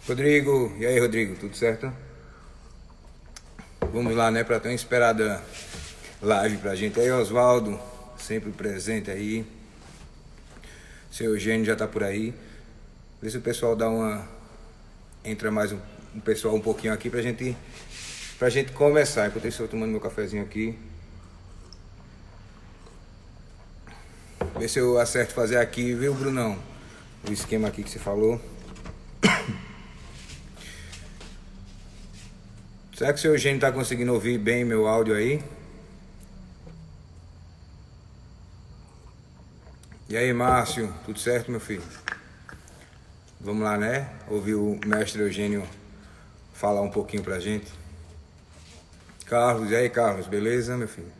Rodrigo, e aí Rodrigo, tudo certo? Vamos lá, né, para tão esperada live pra gente. Aí Oswaldo, sempre presente aí. Seu Eugênio já tá por aí. Vê se o pessoal dá uma... Entra mais um pessoal um pouquinho aqui pra gente começar. Enquanto eu estou tomando meu cafezinho aqui. Vê se eu acerto fazer aqui, viu, Brunão? O esquema aqui que você falou. Será que o seu Eugênio tá conseguindo ouvir bem meu áudio aí? E aí, Márcio, tudo certo, meu filho? Vamos lá, né? Ouvir o mestre Eugênio falar um pouquinho pra gente. Carlos, e aí, Carlos, beleza, meu filho?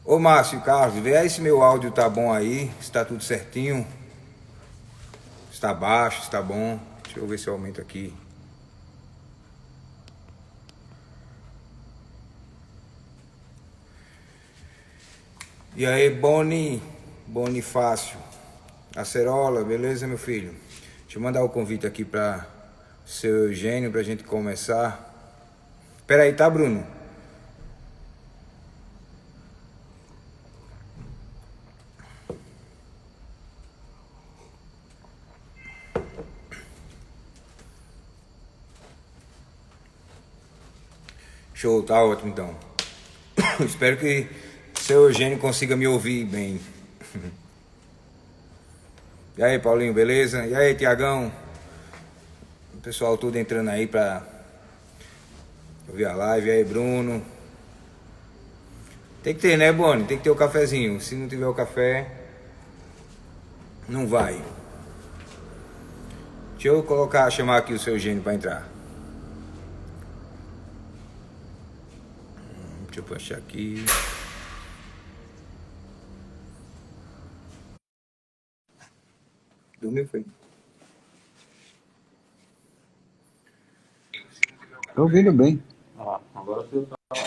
Ô, Márcio, Carlos, vê aí se meu áudio tá bom aí, se tá tudo certinho. Se tá baixo, se tá bom. Deixa eu ver se eu aumento aqui. E aí, Bonifácio, Acerola, beleza, meu filho? Deixa eu mandar o convite aqui para seu Eugênio pra gente começar. Pera aí, tá, Bruno? Show, tá ótimo então. Espero que seu Eugênio consiga me ouvir bem. E aí, Paulinho, beleza? E aí, Tiagão? O pessoal todo entrando aí pra ouvir a live. E aí, Bruno? Tem que ter, né, Boni? Tem que ter o cafezinho. Se não tiver o café, não vai. Deixa eu chamar aqui o seu Eugênio pra entrar. Deixa eu puxar aqui. Dormiu, foi? Tô ouvindo bem. Agora você tá lá.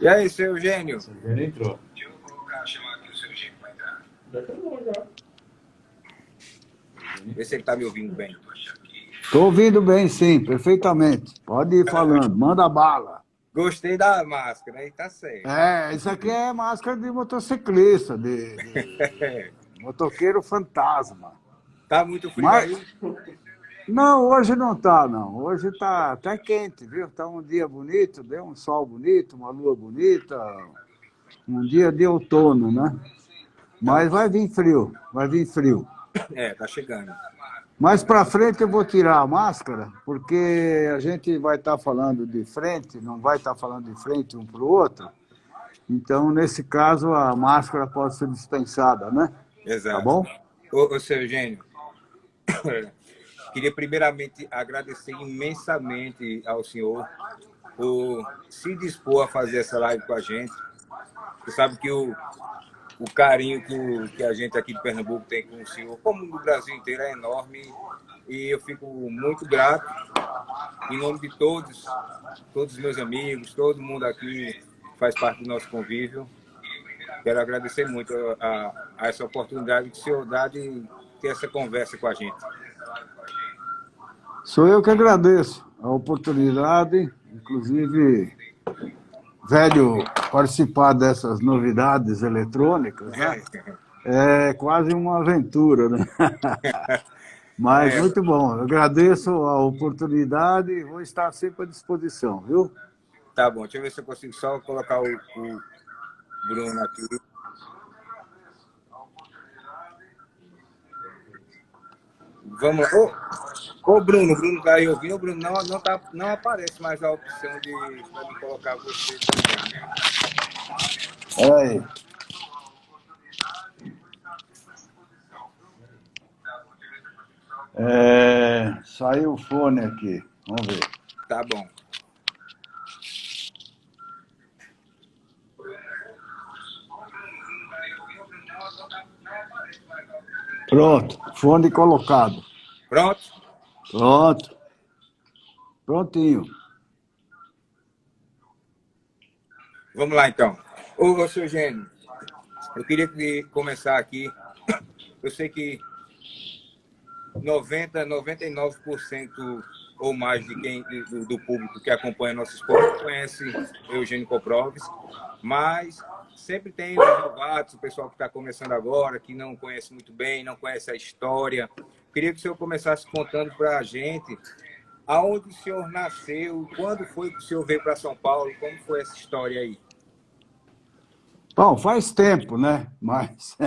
E aí, seu Eugênio? Você já entrou. Deixa eu chamar aqui o seu Eugênio pra entrar. Já acabou, já. Vê se ele tá me ouvindo bem. Tô ouvindo bem, sim, perfeitamente. Pode ir falando, manda bala. Gostei da máscara, aí tá certo. Isso aqui é máscara de motociclista, de motoqueiro fantasma. Tá muito frio Mas, aí? não, hoje não tá, não. Hoje tá até quente, viu? Tá um dia bonito, deu um sol bonito, uma lua bonita, um dia de outono, né? Mas vai vir frio, vai vir frio. É, tá chegando. Mais para frente eu vou tirar a máscara, porque a gente vai estar falando de frente, não vai estar falando de frente um para o outro. Então, nesse caso, a máscara pode ser dispensada, né? Tá Exato. bom? Ô, seu Eugênio, queria primeiramente agradecer imensamente ao senhor por se dispor a fazer essa live com a gente. Você sabe que o carinho que a gente aqui de Pernambuco tem com o senhor, como no Brasil inteiro, é enorme. E eu fico muito grato, em nome de todos os meus amigos, todo mundo aqui faz parte do nosso convívio. Quero agradecer muito a essa oportunidade que o senhor dá de ter essa conversa com a gente. Sou eu que agradeço a oportunidade, inclusive, velho, participar dessas novidades eletrônicas, né? É quase uma aventura, né? Mas muito bom, eu agradeço a oportunidade e vou estar sempre à disposição, viu? Tá bom, deixa eu ver se eu consigo só colocar o Bruno aqui. Vamos lá. Ô Bruno, tá aí ouvindo? O Bruno, não aparece mais a opção de pra me colocar você também. Aí. Saiu o fone aqui, vamos ver. Tá bom. Pronto, fone colocado. Pronto? Pronto. Prontinho. Vamos lá então. Ô seu Eugênio, eu queria começar aqui. Eu sei que 99% ou mais de do público que acompanha nosso esporte conhece Eugênio Koprovis, mas sempre tem os novatos, o pessoal que está começando agora, que não conhece muito bem, não conhece a história. Queria que o senhor começasse contando para a gente aonde o senhor nasceu, quando foi que o senhor veio para São Paulo, como foi essa história aí? Bom, faz tempo, né? Mas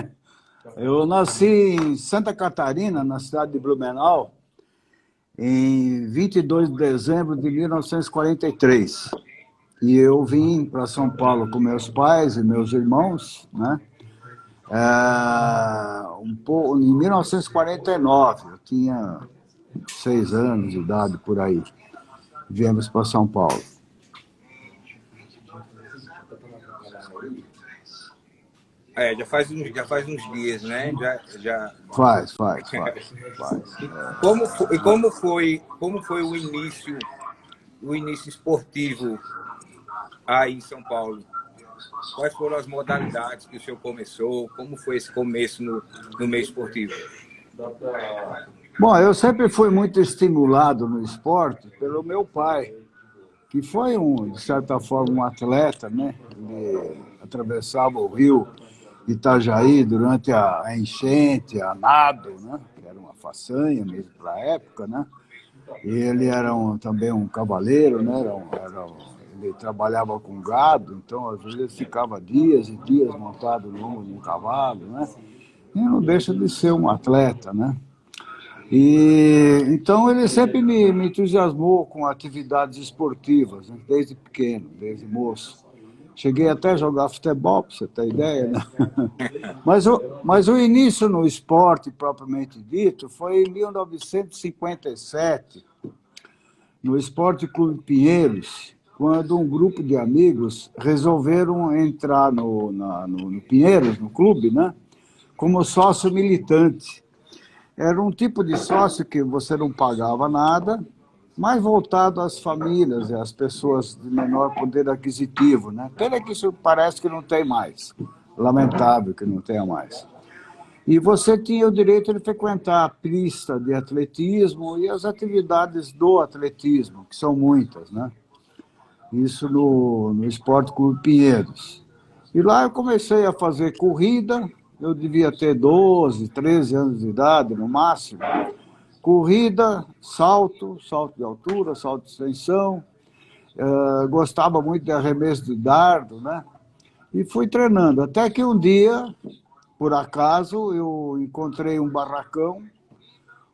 eu nasci em Santa Catarina, na cidade de Blumenau, em 22 de dezembro de 1943. E eu vim para São Paulo com meus pais e meus irmãos, né? Em 1949, eu tinha 6 anos de idade por aí. Viemos para São Paulo. Já faz uns dias, né? Faz. Como foi o início esportivo aí em São Paulo? Quais foram as modalidades que o senhor começou? Como foi esse começo no meio esportivo? Bom, eu sempre fui muito estimulado no esporte pelo meu pai, que foi, de certa forma, um atleta, né? Ele atravessava o rio Itajaí durante a enchente, a nado, né? Que era uma façanha mesmo para a época, né? E ele era também um cavaleiro, né? Ele trabalhava com gado, então às vezes ele ficava dias e dias montado num cavalo, né? E não deixa de ser um atleta, né? E então ele sempre me entusiasmou com atividades esportivas, né? Desde pequeno, desde moço. Cheguei até a jogar futebol, para você ter ideia, né? Mas o início no esporte, propriamente dito, foi em 1957, no Esporte Clube Pinheiros, quando um grupo de amigos resolveram entrar no Pinheiros, no clube, né? Como sócio militante. Era um tipo de sócio que você não pagava nada, mais voltado às famílias e às pessoas de menor poder aquisitivo, né? Pena que isso parece que não tem mais. Lamentável que não tenha mais. E você tinha o direito de frequentar a pista de atletismo e as atividades do atletismo, que são muitas, né? Isso no Esporte Clube Pinheiros. E lá eu comecei a fazer corrida, eu devia ter 12, 13 anos de idade, no máximo. Corrida, salto de altura, salto de extensão, gostava muito de arremesso de dardo, né? E fui treinando, até que um dia, por acaso, eu encontrei um barracão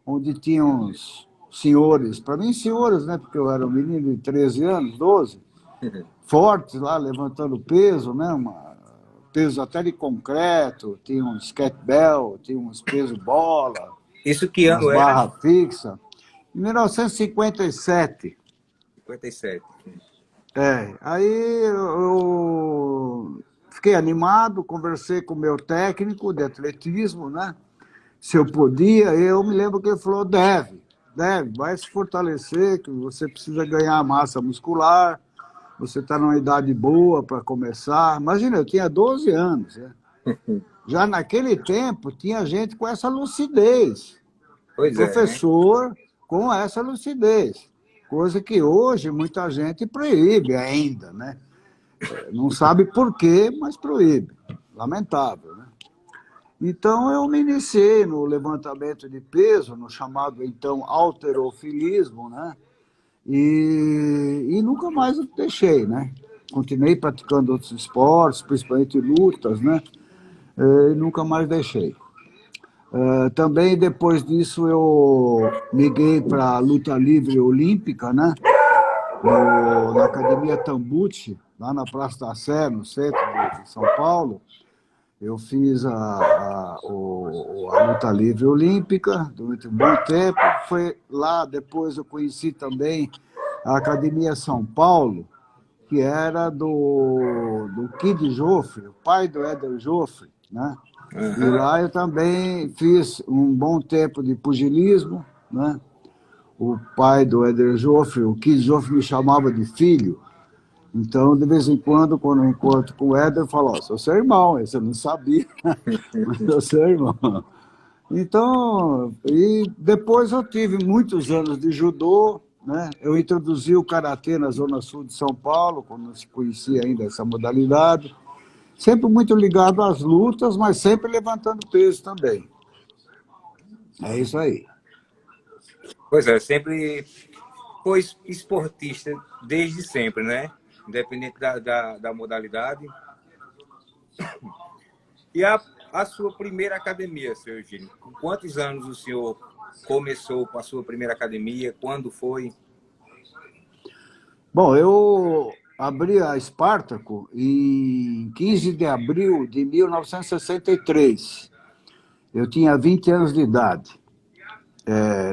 onde tinha uns senhores, para mim senhores, né? Porque eu era um menino de 13 anos, 12, fortes lá, levantando peso, né? Peso até de concreto, tinha um kettlebell, tinha uns peso bola. Isso que ano era? Barra fixa. Em 1957. 57. Aí eu fiquei animado, conversei com o meu técnico de atletismo, né? Se eu podia, eu me lembro que ele falou, deve, vai se fortalecer, que você precisa ganhar massa muscular, você está numa idade boa para começar. Imagina, eu tinha 12 anos, né? Já naquele tempo, tinha gente com essa lucidez. Professor, né? Com essa lucidez. Coisa que hoje muita gente proíbe ainda, né? Não sabe por quê, mas proíbe. Lamentável, né? Então, eu me iniciei no levantamento de peso, no chamado, então, halterofilismo, né? E nunca mais eu deixei, né? Continuei praticando outros esportes, principalmente lutas, né? E nunca mais deixei. Também, depois disso, eu migrei para a luta livre olímpica, né? Na Academia Tambucci, lá na Praça da Sé, no centro de São Paulo. Eu fiz a luta livre olímpica durante um bom tempo. Foi lá, depois eu conheci também a Academia São Paulo, que era do Kid Joffre, o pai do Éder Joffre, né? Uhum. E lá eu também fiz um bom tempo de pugilismo, né? O pai do Éder Joffre, o Kid Joffre, me chamava de filho. Então, de vez em quando eu encontro com o Éder, eu falo, sou seu irmão, você não sabia, mas sou seu irmão. Então, e depois eu tive muitos anos de judô, né? Eu introduzi o karatê na Zona Sul de São Paulo, quando não se conhecia ainda essa modalidade. Sempre muito ligado às lutas, mas sempre levantando peso também. É isso aí. Pois é, sempre foi esportista desde sempre, né? Independente da modalidade. E a sua primeira academia, seu Eugênio? Com quantos anos o senhor começou com a sua primeira academia? Quando foi? Bom, eu abri a Espartaco em 15 de abril de 1963. Eu tinha 20 anos de idade.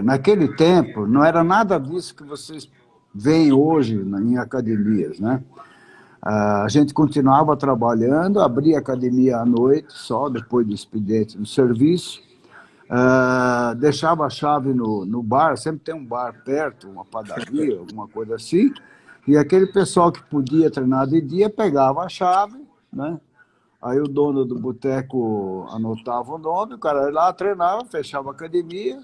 Naquele tempo, não era nada disso que vocês veem hoje em academias, né? A gente continuava trabalhando, abria a academia à noite, só depois do expediente do serviço, deixava a chave no bar, sempre tem um bar perto, uma padaria, alguma coisa assim, e aquele pessoal que podia treinar de dia pegava a chave, né? Aí o dono do boteco anotava o nome, o cara ia lá, treinava, fechava a academia,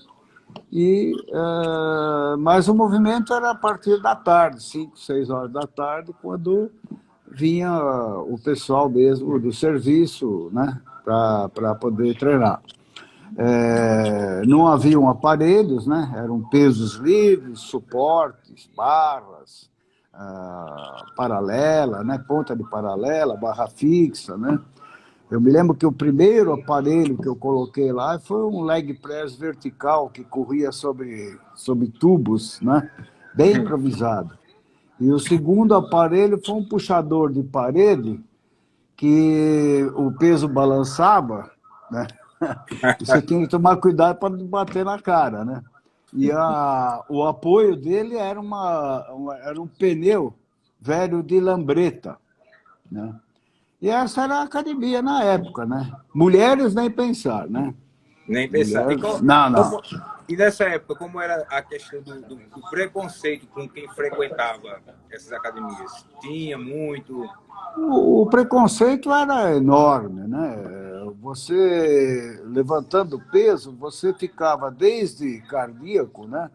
mas o movimento era a partir da tarde, 5, 6 horas da tarde, quando vinha o pessoal mesmo do serviço, né, para poder treinar. Não haviam aparelhos, né, eram pesos livres, suportes, barras, paralela, né, ponta de paralela, barra fixa, né. Eu me lembro que o primeiro aparelho que eu coloquei lá foi um leg press vertical que corria sobre tubos, né, bem improvisado. E o segundo aparelho foi um puxador de parede que o peso balançava, né? E você tinha que tomar cuidado para não bater na cara, né? E o apoio dele era era um pneu velho de lambreta, né? E essa era a academia na época, né? Mulheres nem pensar, né? Nem pensar. Mulheres, não, não. E nessa época, como era a questão do preconceito com quem frequentava essas academias? Tinha muito? O preconceito era enorme, né? Você levantando peso, você ficava desde cardíaco, né?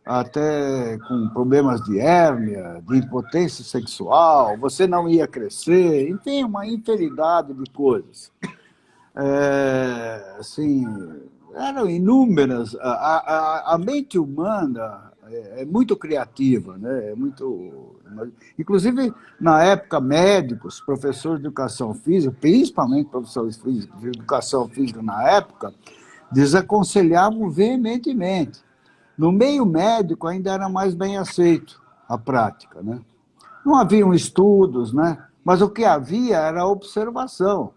Até com problemas de hérnia, de impotência sexual, você não ia crescer, enfim, uma infinidade de coisas. Assim, eram inúmeras. A mente humana é muito criativa, né? Inclusive, na época, médicos, professores de educação física, principalmente professores de educação física na época, desaconselhavam veementemente. No meio médico ainda era mais bem aceito a prática, né? Não haviam estudos, né? Mas o que havia era a observação.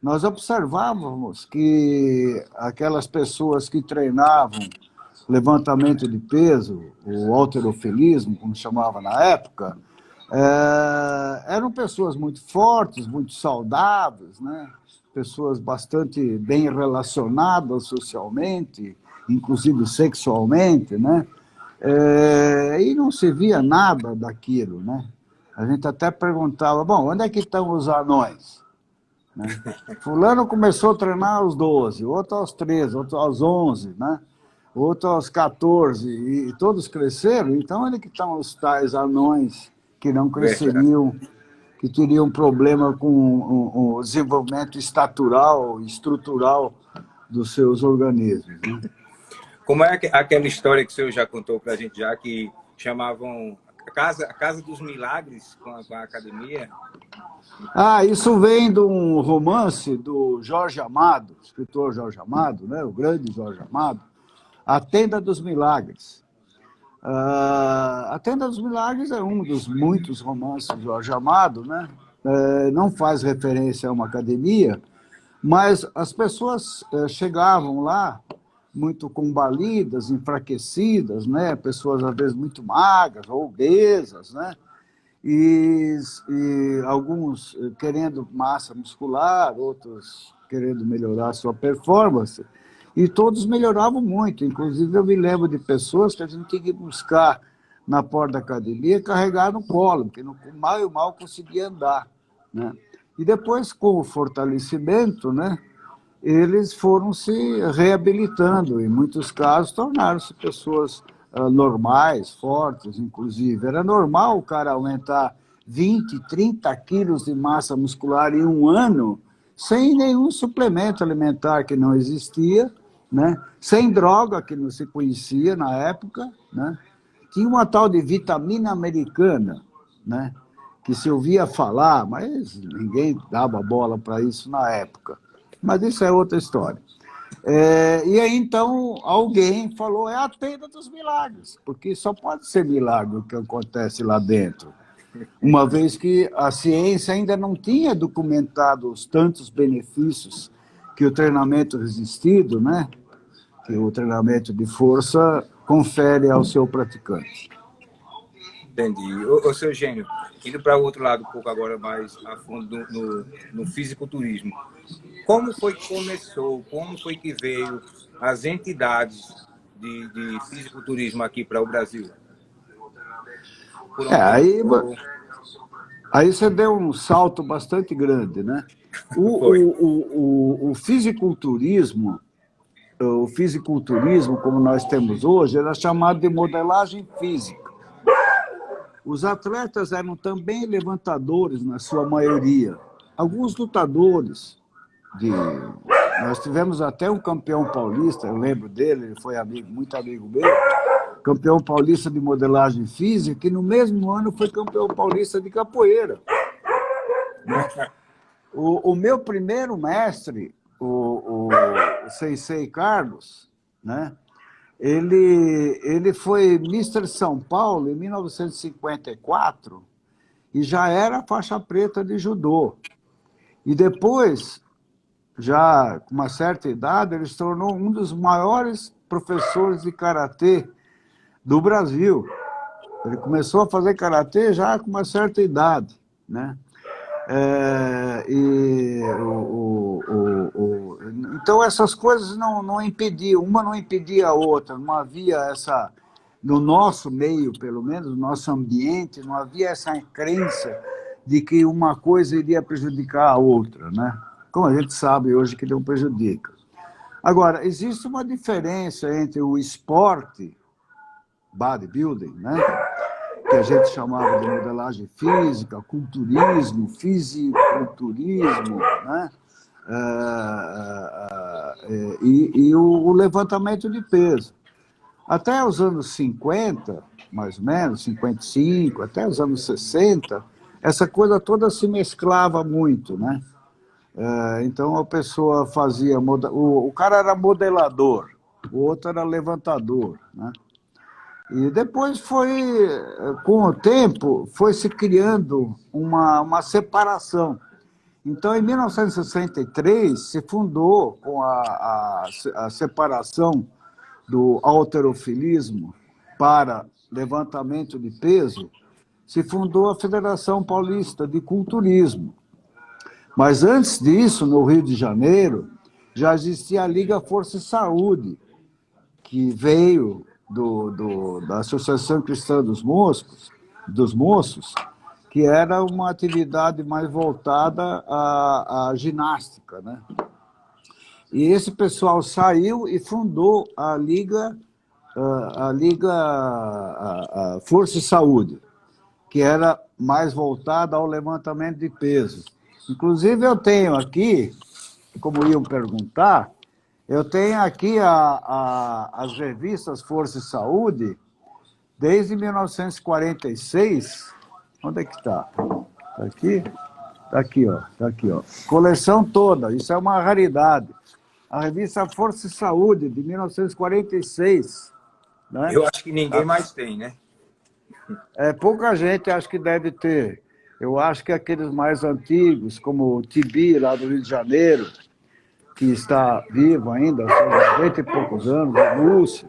Nós observávamos que aquelas pessoas que treinavam levantamento de peso, o halterofilismo, como chamava na época, eram pessoas muito fortes, muito saudáveis, né? Pessoas bastante bem relacionadas socialmente, inclusive sexualmente, né? E não se via nada daquilo, né? A gente até perguntava, bom, onde é que estão os anões? Né? Fulano começou a treinar aos 12, outro aos 13, outro aos 11, né? Outro aos 14, e todos cresceram, então onde é que estão os tais anões que não cresceriam, que teriam problema com o desenvolvimento estatural, estrutural dos seus organismos, né? Como é aquela história que o senhor já contou para a gente, já que chamavam a Casa dos Milagres com a academia? Isso vem de um romance do Jorge Amado, escritor Jorge Amado, né? O grande Jorge Amado, A Tenda dos Milagres. A Tenda dos Milagres é um dos muitos romances de Jorge Amado, né? Não faz referência a uma academia, mas as pessoas chegavam lá muito combalidas, enfraquecidas, né? Pessoas às vezes muito magras ou obesas, né? E alguns querendo massa muscular, outros querendo melhorar a sua performance, e todos melhoravam muito. Inclusive, eu me lembro de pessoas que a gente tinha que buscar na porta da academia e carregar no colo, porque mal conseguia andar, né? E depois, com o fortalecimento, né, eles foram se reabilitando, em muitos casos tornaram-se pessoas normais, fortes, inclusive. Era normal o cara aumentar 20, 30 quilos de massa muscular em um ano, sem nenhum suplemento alimentar que não existia, né? Sem droga que não se conhecia na época, né? Tinha uma tal de vitamina americana, né? Que se ouvia falar, mas ninguém dava bola para isso na época. Mas isso é outra história. E aí, então, alguém falou, é a tenda dos milagres, porque só pode ser milagre o que acontece lá dentro, uma vez que a ciência ainda não tinha documentado os tantos benefícios que o treinamento resistido, né, que o treinamento de força confere ao seu praticante. Entendi. Ô, seu Gênio, indo para o outro lado um pouco agora mais a fundo no fisiculturismo. Como foi que começou? Como foi que veio as entidades de fisiculturismo aqui para o Brasil? Por onde começou? Aí você deu um salto bastante grande, né? Foi. O fisiculturismo, como nós temos hoje, era chamado de modelagem física. Os atletas eram também levantadores, na sua maioria. Alguns lutadores. Nós tivemos até um campeão paulista, eu lembro dele, ele foi muito amigo meu, campeão paulista de modelagem física, que no mesmo ano foi campeão paulista de capoeira. O meu primeiro mestre, o Sensei Carlos, né? Ele foi Mister São Paulo em 1954 e já era faixa preta de judô. E depois, já com uma certa idade, ele se tornou um dos maiores professores de karatê do Brasil. Ele começou a fazer karatê já com uma certa idade, né? Então, essas coisas não impediam, uma não impedia a outra, não havia essa, no nosso meio, pelo menos, no nosso ambiente, não havia essa crença de que uma coisa iria prejudicar a outra, né? Como a gente sabe hoje que não prejudica. Agora, existe uma diferença entre o esporte, bodybuilding, né? Que a gente chamava de modelagem física, culturismo, fisiculturismo, né? E o levantamento de peso. Até os anos 50, mais ou menos, 55, até os anos 60, essa coisa toda se mesclava muito, né? Então a pessoa fazia... O cara era modelador, o outro era levantador, né? E depois com o tempo, foi se criando uma separação. Então, em 1963, se fundou, com a separação do halterofilismo para levantamento de peso, se fundou a Federação Paulista de Culturismo. Mas antes disso, no Rio de Janeiro, já existia a Liga Força e Saúde, que veio da Associação Cristã dos Moços, que era uma atividade mais voltada à ginástica, né? E esse pessoal saiu e fundou a Liga Força e Saúde, que era mais voltada ao levantamento de peso. Inclusive, eu tenho aqui, como iam perguntar, eu tenho aqui as revistas Força e Saúde desde 1946. Onde é que está? Está aqui? Está aqui, ó. Está aqui, ó. Coleção toda. Isso é uma raridade. A revista Força e Saúde, de 1946. Né? Eu acho que ninguém mais tem, né? Pouca gente acho que deve ter. Eu acho que aqueles mais antigos, como o Tibi, lá do Rio de Janeiro, que está vivo ainda, aos 90 e poucos anos, o Lúcio,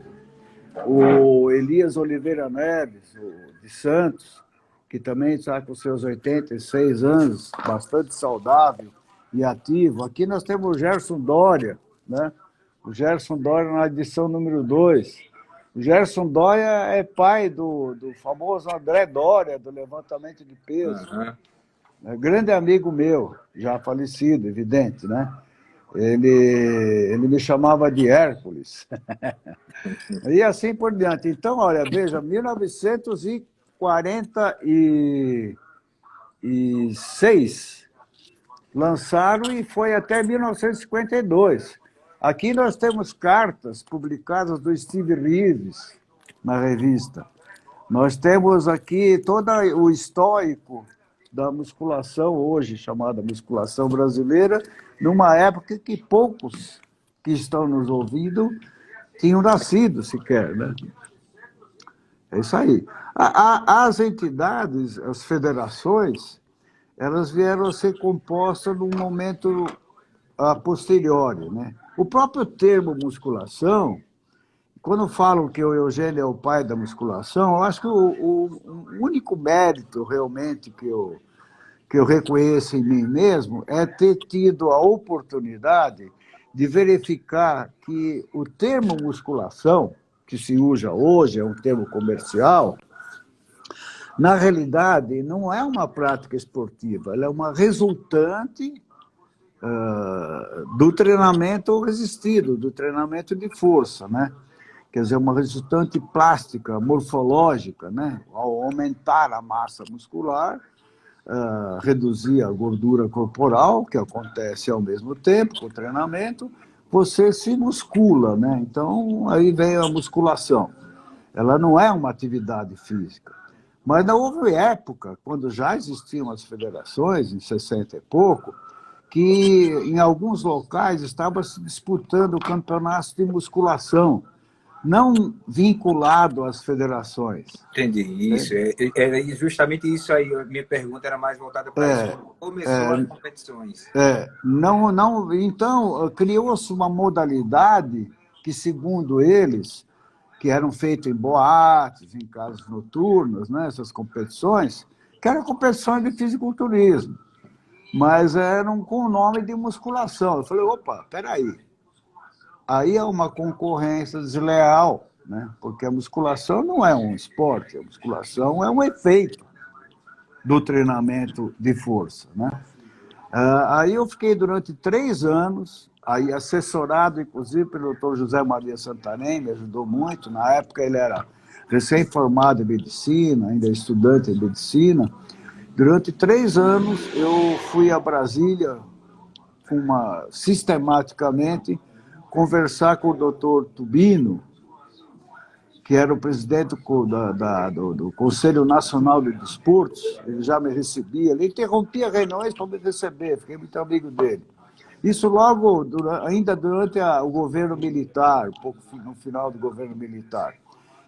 o Elias Oliveira Neves, de Santos, que também está com seus 86 anos, bastante saudável e ativo. Aqui nós temos o Gerson Dória, né? O Gerson Dória na edição número 2. O Gerson Dória é pai do famoso André Dória, do levantamento de peso. Uhum. É grande amigo meu, já falecido, evidente, né? ele me chamava de Hércules. E assim por diante. Então, olha, veja, 1946 lançaram e foi até 1952. Aqui nós temos cartas publicadas do Steve Reeves na revista. Nós temos aqui todo o histórico da musculação, hoje chamada musculação brasileira, numa época que poucos que estão nos ouvindo tinham nascido sequer, né? É isso aí. As entidades, as federações, elas vieram a ser compostas num momento a posteriori, né? O próprio termo musculação, quando falam que o Eugênio é o pai da musculação, eu acho que o único mérito realmente que eu reconheço em mim mesmo é ter tido a oportunidade de verificar que o termo musculação, que se usa hoje, é um termo comercial, na realidade não é uma prática esportiva, ela é uma resultante do treinamento resistido, do treinamento de força, né? Quer dizer, uma resultante plástica, morfológica, né? Ao aumentar a massa muscular, reduzir a gordura corporal, que acontece ao mesmo tempo com o treinamento, você se muscula, né? Então, aí vem a musculação. Ela não é uma atividade física. Mas não houve época, quando já existiam as federações, em 60 e pouco, que em alguns locais estava se disputando campeonatos de musculação, não vinculado às federações. Entendi, isso. Era justamente isso aí. Minha pergunta era mais voltada para isso. Como começou as competições? Então, criou-se uma modalidade que, segundo eles, que eram feitas em boates, em casas noturnas, né, essas competições, que eram competições de fisiculturismo, mas eram com o nome de musculação. Eu falei, opa, peraí. Aí é uma concorrência desleal, né? Porque a musculação não é um esporte, a musculação é um efeito do treinamento de força, né? Aí eu fiquei durante 3 anos, aí assessorado, inclusive, pelo Dr. José Maria Santarém, me ajudou muito. Na época ele era recém-formado em medicina, ainda estudante em medicina. Durante 3 anos eu fui a Brasília sistematicamente conversar com o doutor Tubino, que era o presidente do Conselho Nacional de Desportos. Ele já me recebia, ele interrompia reuniões para me receber, fiquei muito amigo dele. Isso logo, ainda durante o governo militar, um pouco no final do governo militar.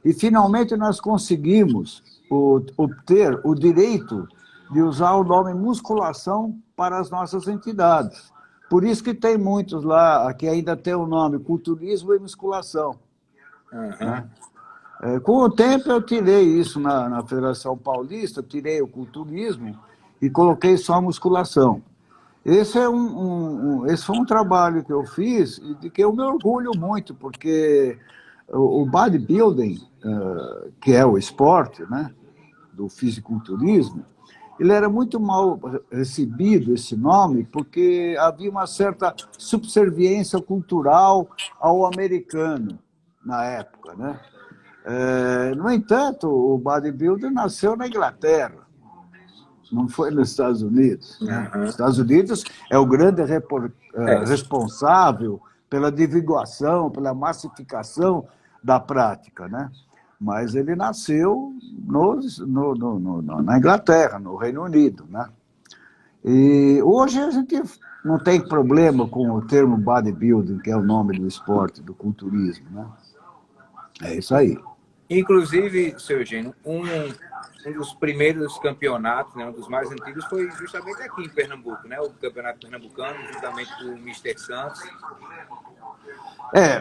E, finalmente, nós conseguimos obter o direito de usar o nome musculação para as nossas entidades. Por isso que tem muitos lá que ainda tem o nome culturismo e musculação. Né? Com o tempo eu tirei isso na Federação Paulista, tirei o culturismo e coloquei só a musculação. Esse foi um trabalho que eu fiz e de que eu me orgulho muito, porque o bodybuilding, que é o esporte, né, do fisiculturismo, ele era muito mal recebido, esse nome, porque havia uma certa subserviência cultural ao americano na época, né? No entanto, o bodybuilding nasceu na Inglaterra, não foi nos Estados Unidos. Né? Os Estados Unidos é o grande responsável pela divulgação, pela massificação da prática, né? Mas ele nasceu na Inglaterra, no Reino Unido, né? E hoje a gente não tem problema com o termo bodybuilding, que é o nome do esporte, do culturismo, né? É isso aí. Inclusive, seu Eugênio, um dos primeiros campeonatos, né, um dos mais antigos, foi justamente aqui em Pernambuco, né? O Campeonato Pernambucano, juntamente com o Mister Santos.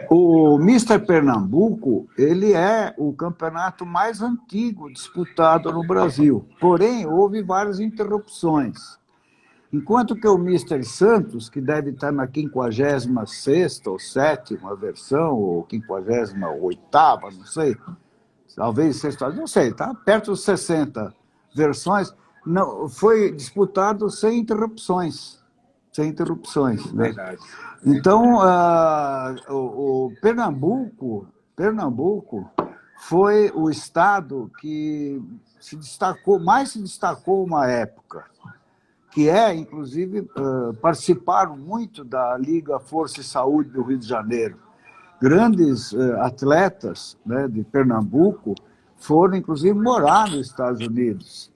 O Mister Pernambuco, ele é o campeonato mais antigo disputado no Brasil. Porém, houve várias interrupções. Enquanto que o Mister Santos, que deve estar na 56ª ou 7ª versão, ou 58ª, não sei, talvez sexta, não sei, está perto dos 60 versões, não, foi disputado sem interrupções. sem interrupções. Né? Verdade. Então, o Pernambuco foi o estado que mais se destacou uma época, que inclusive, participaram muito da Liga Força e Saúde do Rio de Janeiro. Grandes atletas, né, de Pernambuco foram, inclusive, morar nos Estados Unidos,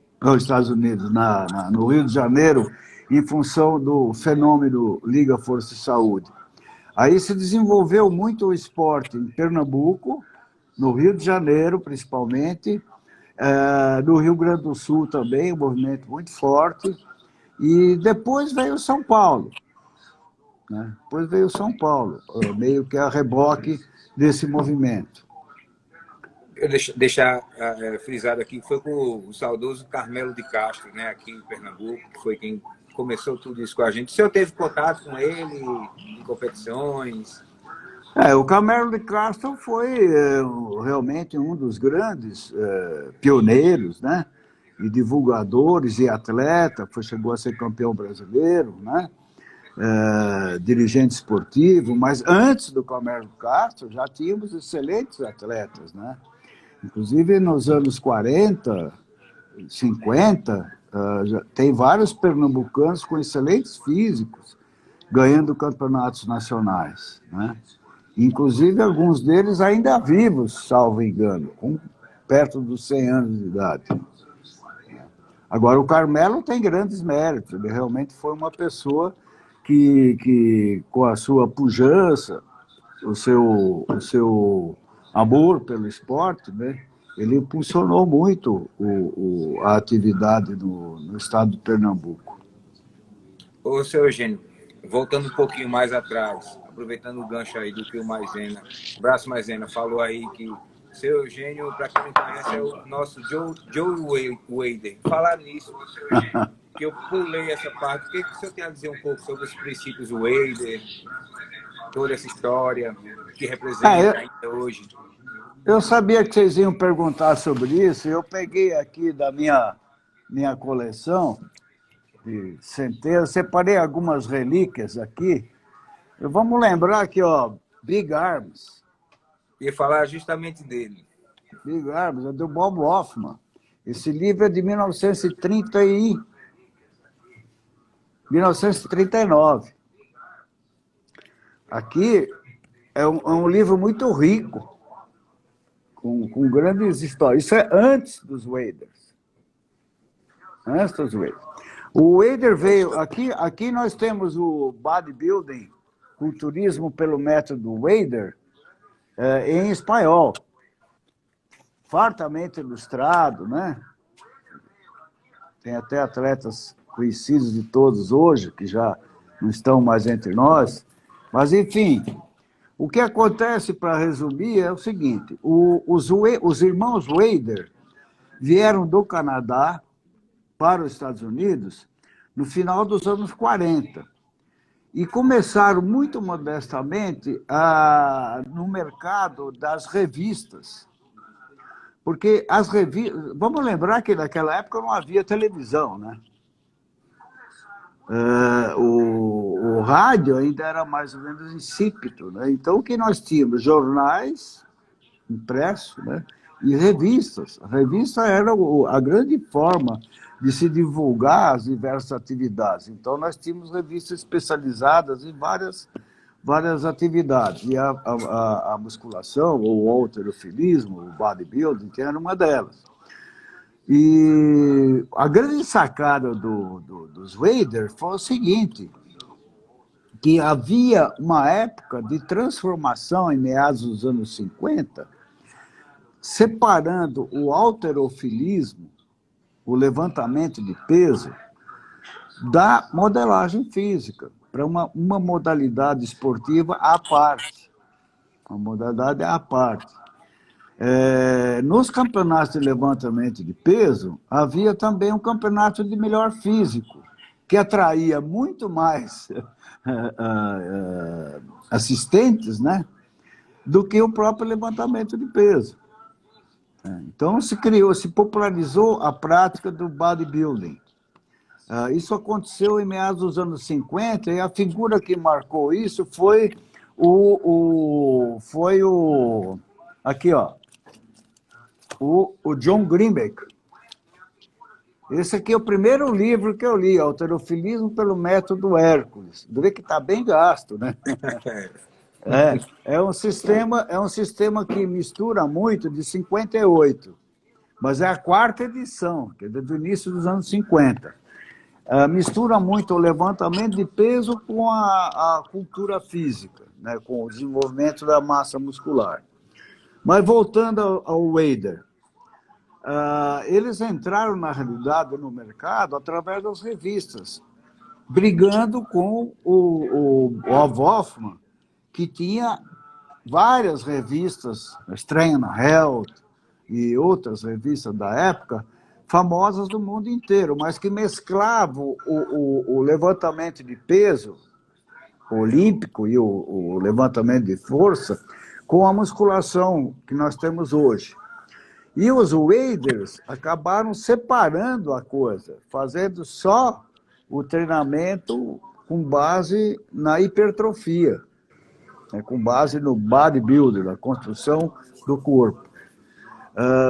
no Rio de Janeiro, em função do fenômeno Liga Força e Saúde. Aí se desenvolveu muito o esporte em Pernambuco, no Rio de Janeiro, principalmente, no Rio Grande do Sul também, um movimento muito forte, e depois veio São Paulo. Né? Depois veio São Paulo, meio que a reboque desse movimento. Eu deixar frisado aqui, foi com o saudoso Carmelo de Castro, né, aqui em Pernambuco, que foi quem começou tudo isso com a gente. O senhor teve contato com ele em competições? O Carmelo de Castro foi realmente um dos grandes pioneiros, né? E divulgadores e atleta, chegou a ser campeão brasileiro, né? Dirigente esportivo, mas antes do Carmelo de Castro já tínhamos excelentes atletas, né? Inclusive nos anos 40, 50, tem vários pernambucanos com excelentes físicos ganhando campeonatos nacionais, né? Inclusive, alguns deles ainda vivos, salvo engano, perto dos 100 anos de idade. Agora, o Carmelo tem grandes méritos, ele realmente foi uma pessoa que com a sua pujança, o seu amor pelo esporte, né, ele impulsionou muito a atividade no estado de Pernambuco. Ô, seu Eugênio, voltando um pouquinho mais atrás, aproveitando o gancho aí do que o Maisena, Braço Maisena falou aí que seu Eugênio, para quem não conhece, é o nosso Joe Wader. Falar nisso, que eu pulei essa parte, o que o senhor tem a dizer um pouco sobre os princípios do Wader, toda essa história que representa ainda hoje? Eu sabia que vocês iam perguntar sobre isso, eu peguei aqui da minha coleção de centenas, separei algumas relíquias aqui. Vamos lembrar aqui, ó, Big Arms. Ia falar justamente dele. Big Arms, é do Bob Hoffman. Esse livro é de 1939. Aqui é um livro muito rico, com grandes histórias. Isso é antes dos Waders. Antes dos Waders. O Wader veio... Aqui nós temos o bodybuilding, culturismo pelo método Wader, em espanhol. Fartamente ilustrado, né? Tem até atletas conhecidos de todos hoje, que já não estão mais entre nós. Mas, enfim, o que acontece, para resumir, é o seguinte: os irmãos Wader vieram do Canadá para os Estados Unidos no final dos anos 40 e começaram muito modestamente no mercado das revistas. Porque as revistas... Vamos lembrar que naquela época não havia televisão, né? O rádio ainda era mais ou menos insípido, né? Então, o que nós tínhamos? Jornais impressos, né? E revistas. A revista era a grande forma de se divulgar as diversas atividades. Então, nós tínhamos revistas especializadas em várias atividades. E a musculação, ou o halterofilismo, o bodybuilding, que era uma delas. E a grande sacada dos Wader foi o seguinte, que havia uma época de transformação em meados dos anos 50, separando o halterofilismo, o levantamento de peso, da modelagem física, para uma modalidade esportiva à parte. Uma modalidade à parte. Nos campeonatos de levantamento de peso, havia também um campeonato de melhor físico, que atraía muito mais assistentes, né, do que o próprio levantamento de peso. Então, se popularizou a prática do bodybuilding. Isso aconteceu em meados dos anos 50, e a figura que marcou isso foi aqui, ó, o John Greenback. Esse aqui é o primeiro livro que eu li, Halterofilismo pelo Método Hércules. Vê que está bem gasto, né? É um sistema que mistura muito, de 58, mas é a quarta edição, que é do início dos anos 50. Mistura muito o levantamento de peso com a cultura física, né? Com o desenvolvimento da massa muscular. Mas voltando ao Wader, eles entraram, na realidade, no mercado através das revistas, brigando com o Hoffman, que tinha várias revistas, Strength and Health e outras revistas da época, famosas do mundo inteiro, mas que mesclavam o levantamento de peso olímpico e o levantamento de força com a musculação que nós temos hoje. E os waders acabaram separando a coisa, fazendo só o treinamento com base na hipertrofia, né, com base no bodybuilder, na construção do corpo.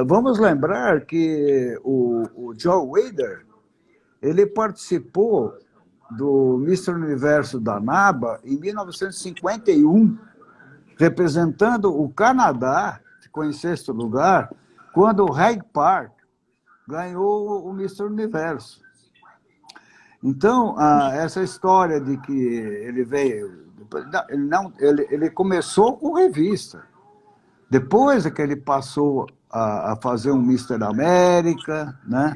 Vamos lembrar que o Joe Wader, ele participou do Mr. Universo da NABA em 1951, representando o Canadá, ficou em 6º lugar, quando o Reg Park ganhou o Mr. Universo. Então, essa história de que ele veio... Ele começou com revista. Depois é que ele passou a fazer um Mr. América, né?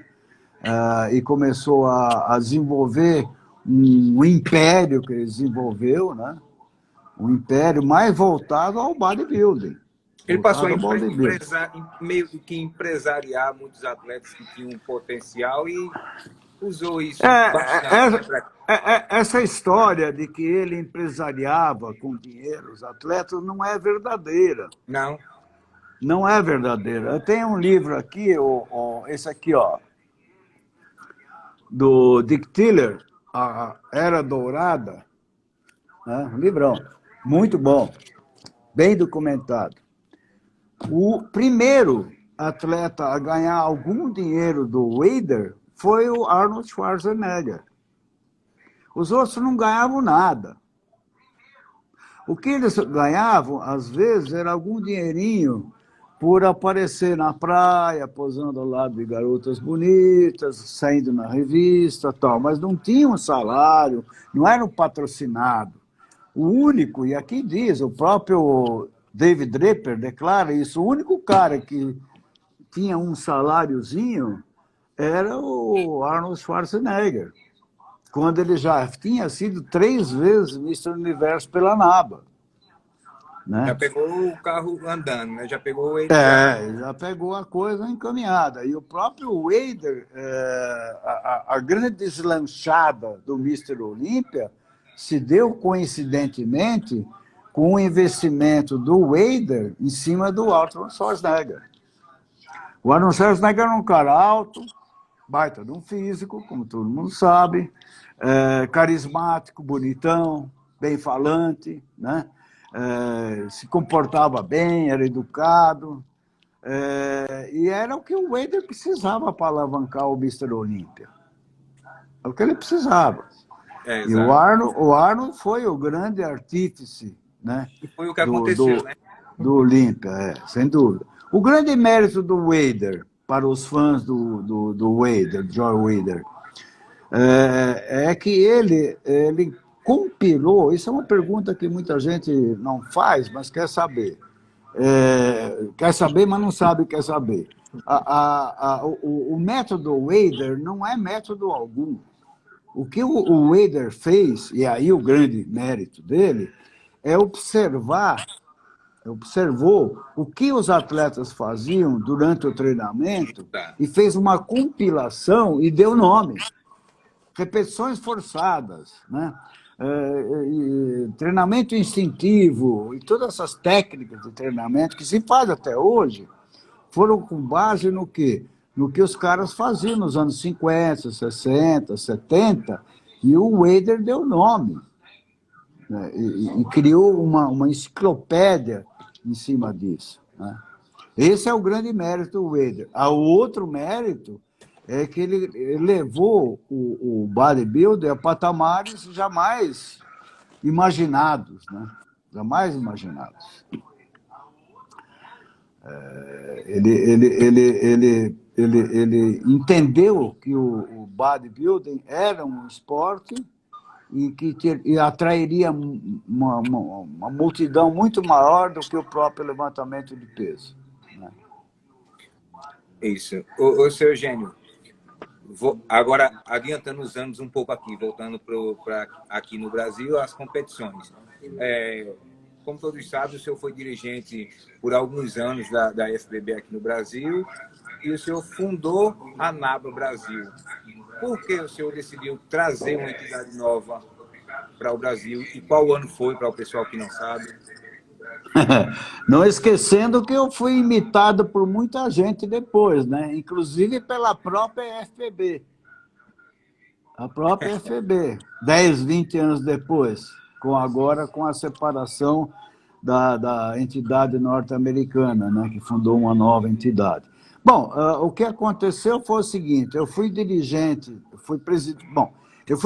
E começou a desenvolver um império que ele desenvolveu, né? Um império mais voltado ao bodybuilding. Ele passou a meio que empresariar muitos atletas que tinham um potencial e usou isso bastante. Essa história de que ele empresariava com dinheiro os atletas não é verdadeira. Não. Não é verdadeira. Eu tenho um livro aqui, esse aqui, ó, do Dick Tiller, A Era Dourada, né? Um livrão, muito bom, bem documentado. O primeiro atleta a ganhar algum dinheiro do Wader foi o Arnold Schwarzenegger. Os outros não ganhavam nada. O que eles ganhavam, às vezes, era algum dinheirinho por aparecer na praia, posando ao lado de garotas bonitas, saindo na revista, tal, mas não tinha um salário, não era um patrocinado. O único, e aqui diz, o próprio David Draper declara isso, o único cara que tinha um saláriozinho era o Arnold Schwarzenegger, quando ele já tinha sido 3 vezes Mr. Universo pela NABA. Né? Já pegou o carro andando, né? Já pegou ele. Já pegou a coisa encaminhada. E o próprio Wader, a grande deslanchada do Mr. Olímpia se deu coincidentemente com o investimento do Wader em cima do Arnold Schwarzenegger. O Arnold Schwarzenegger era um cara alto, baita de um físico, como todo mundo sabe, carismático, bonitão, bem falante, né? Se comportava bem, era educado, e era o que o Wader precisava para alavancar o Mr. Olímpia. É o que ele precisava. E o Arnold foi o grande artífice, né? E foi o que aconteceu, né? Do Olímpia, sem dúvida. O grande mérito do Wader, para os fãs do Wader, Joe Wader, é que ele compilou, isso é uma pergunta que muita gente não faz, mas quer saber. Quer saber, mas não sabe o que quer saber. O método Wader não é método algum. O que o Wader fez, e aí o grande mérito dele, é observou o que os atletas faziam durante o treinamento e fez uma compilação e deu nome. Repetições forçadas, né? Treinamento instintivo e todas essas técnicas de treinamento que se faz até hoje foram com base no quê? no que os caras faziam nos anos 50, 60, 70, e o Wader deu nome, né? E criou uma enciclopédia em cima disso, né? Esse é o grande mérito do Wader. O outro mérito é que ele levou o bodybuilder a patamares jamais imaginados, né? Jamais imaginados. Ele entendeu que o bodybuilding era um esporte e que atrairia uma multidão muito maior do que o próprio levantamento de peso, né? Isso. Ô, seu Eugênio, agora, adiantando os anos um pouco aqui, voltando para aqui no Brasil, as competições. Como todos sabem, o senhor foi dirigente por alguns anos da FBB aqui no Brasil e o senhor fundou a NABA Brasil. Por que o senhor decidiu trazer uma entidade nova para o Brasil? E qual ano foi, para o pessoal que não sabe? Não esquecendo que eu fui imitado por muita gente depois, né? Inclusive pela própria FBB. A própria FBB, 10, 20 anos depois, agora com a separação da entidade norte-americana, né, que fundou uma nova entidade. Bom, o que aconteceu foi o seguinte: eu fui dirigente, eu fui